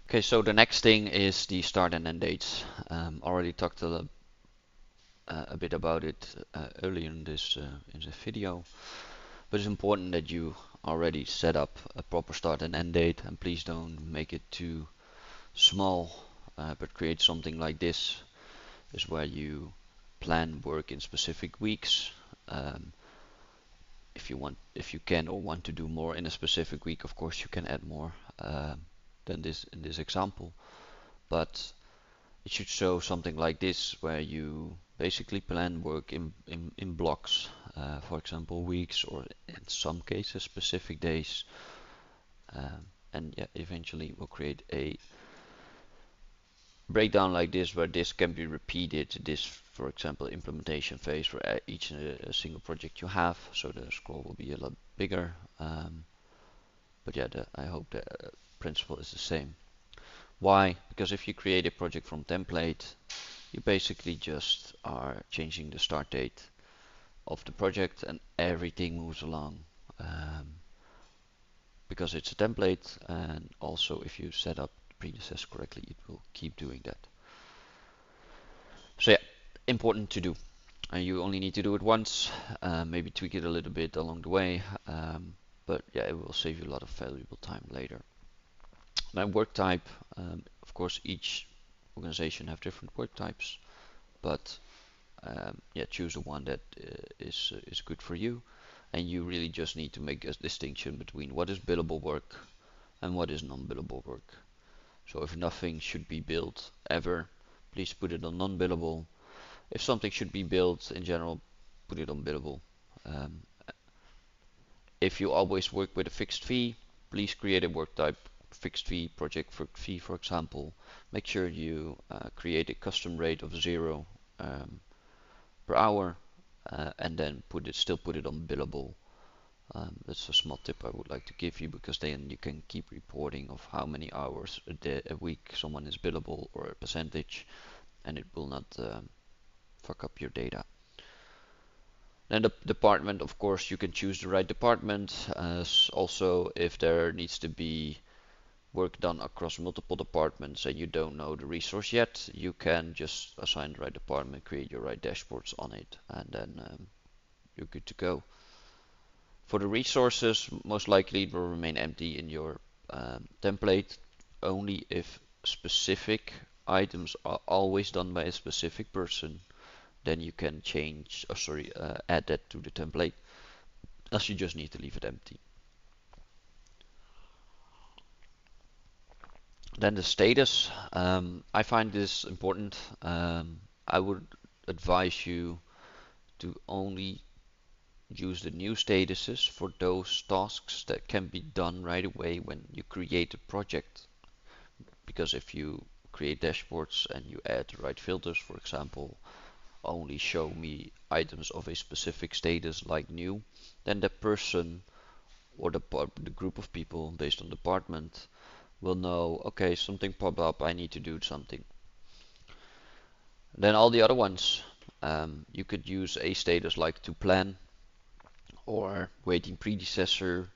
Okay, so the next thing is the start and end dates. Already talked a bit about it earlier in this video, but it's important that you already set up a proper start and end date, and please don't make it too small, but create something like this, is where you plan work in specific weeks. Um, if you can or want to do more in a specific week, of course you can add more than this in this example, but it should show something like this, where you basically plan work in blocks, for example weeks, or in some cases specific days, and yeah, eventually we'll create a breakdown like this, where this can be repeated, this for example implementation phase for each single project you have, so the scroll will be a lot bigger, but yeah, I hope the principle is the same. Why? Because if you create a project from template, you basically just are changing the start date of the project and everything moves along, because it's a template, and also if you set up the predecessor correctly, it will keep doing that. So yeah, important to do. And you only need to do it once, maybe tweak it a little bit along the way, but yeah, it will save you a lot of valuable time later. Now work type, of course each organization have different work types, but yeah, choose the one that is good for you, and you really just need to make a distinction between what is billable work and what is non-billable work. So if nothing should be billed ever, please put it on non-billable. If something should be billed in general, put it on billable. Um, if you always work with a fixed fee, please create a work type fixed fee, project fee for example. Make sure you create a custom rate of 0 per hour, and then still put it on billable. That's a small tip I would like to give you, because then you can keep reporting of how many hours a week someone is billable, or a percentage, and it will not fuck up your data. Then the department, of course, you can choose the right department. Also, if there needs to be work done across multiple departments and you don't know the resource yet, you can just assign the right department, create your right dashboards on it, and then you're good to go. For the resources, most likely it will remain empty in your template, only if specific items are always done by a specific person, then you can add that to the template, as you just need to leave it empty. Then the status, I find this important. I would advise you to only use the new statuses for those tasks that can be done right away when you create a project. Because if you create dashboards and you add the right filters, for example, only show me items of a specific status like new, then the person or the group of people based on department will know, okay, something popped up, I need to do something. Then all the other ones, you could use a status like to plan or waiting predecessor.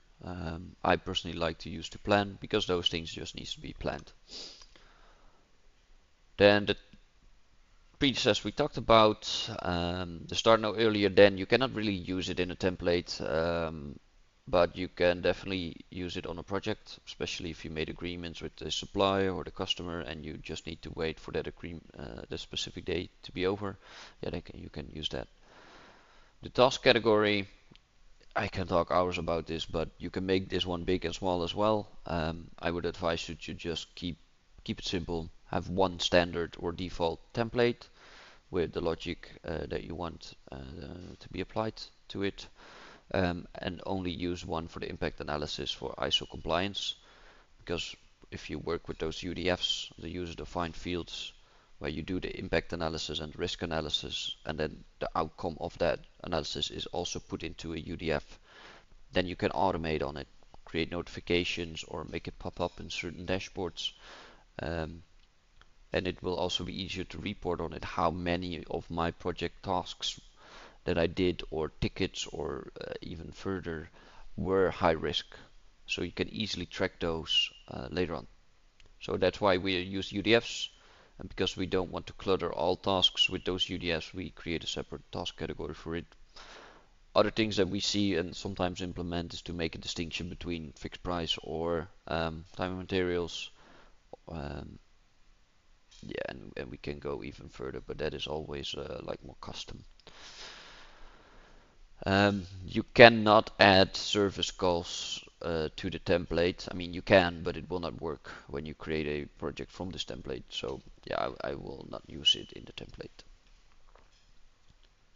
I personally like to use to plan, because those things just needs to be planned. Then the predecessor we talked about, the start now earlier, then you cannot really use it in a template, but you can definitely use it on a project, especially if you made agreements with the supplier or the customer and you just need to wait for that agreement, the specific date to be over. Yeah, you can use that. The task category, I can talk hours about this, but you can make this one big and small as well. I would advise you to just keep it simple. Have one standard or default template with the logic that you want to be applied to it, and only use one for the impact analysis for ISO compliance. Because if you work with those UDFs, the user-defined fields, where you do the impact analysis and risk analysis, and then the outcome of that analysis is also put into a UDF, then you can automate on it, create notifications or make it pop up in certain dashboards. Um, and it will also be easier to report on it how many of my project tasks that I did, or tickets, or even further, were high risk. So you can easily track those later on. So that's why we use UDFs. And because we don't want to clutter all tasks with those UDFs, we create a separate task category for it. Other things that we see and sometimes implement is to make a distinction between fixed price or time and materials. Um, yeah, and we can go even further, but that is always like more custom. You cannot add service calls to the template. I mean, you can, but it will not work when you create a project from this template. So yeah, I will not use it in the template.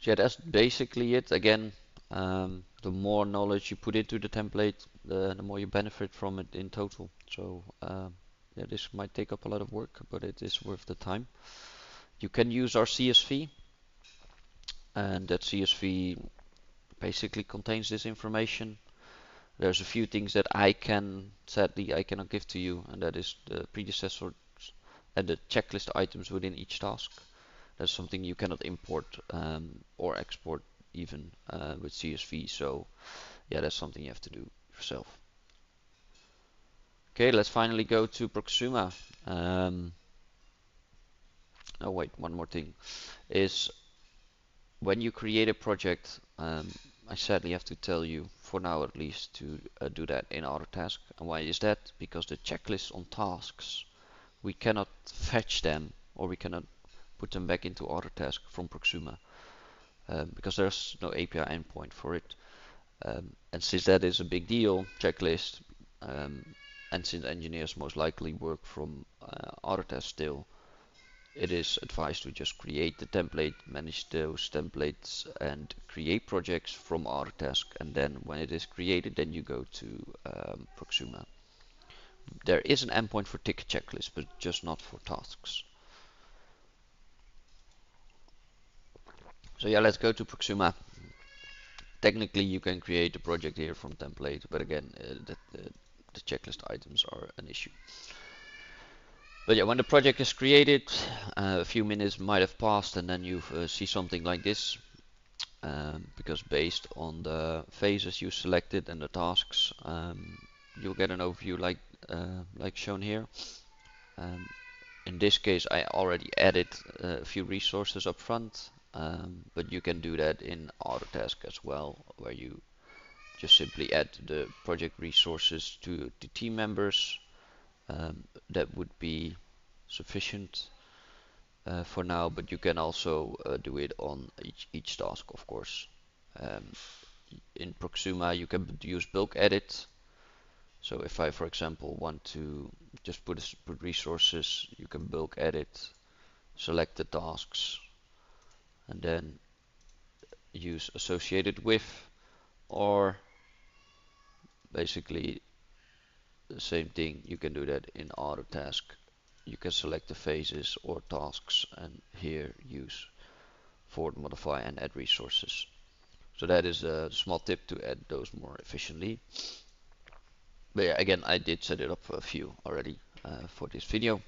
So yeah, that's basically it. Again, the more knowledge you put into the template, the more you benefit from it in total. So yeah, this might take up a lot of work, but it is worth the time. You can use our CSV, and that CSV basically contains this information. There's a few things that sadly, I cannot give to you, and that is the predecessors and the checklist items within each task. That's something you cannot import or export even with CSV. So yeah, that's something you have to do yourself. Okay, let's finally go to Proxuma. Oh wait, one more thing is when you create a project, I sadly have to tell you, for now at least, to do that in Autotask. And why is that? Because the checklists on tasks, we cannot fetch them or we cannot put them back into Autotask from Proxuma because there's no API endpoint for it. And since that is a big deal, checklist, um, and since engineers most likely work from Autotask still, it is advised to just create the template, manage those templates, and create projects from Autotask. And then when it is created, then you go to Proxuma. There is an endpoint for ticket checklist, but just not for tasks. So yeah, let's go to Proxuma. Technically, you can create a project here from template, but again, the checklist items are an issue. But yeah, when the project is created, a few minutes might have passed, and then you see something like this. Because based on the phases you selected and the tasks, you'll get an overview like shown here. Um, in this case, I already added a few resources up front, but you can do that in Autotask as well, where you just simply add the project resources to the team members. That would be sufficient for now, but you can also do it on each task, of course. Um, in Proxuma, you can use bulk edit. So if I, for example, want to just put resources, you can bulk edit, select the tasks, and then use associated with, or basically the same thing. You can do that in Autotask. You can select the phases or tasks, and here use forward modify and add resources. So that is a small tip to add those more efficiently. But yeah, again, I did set it up for a few already for this video.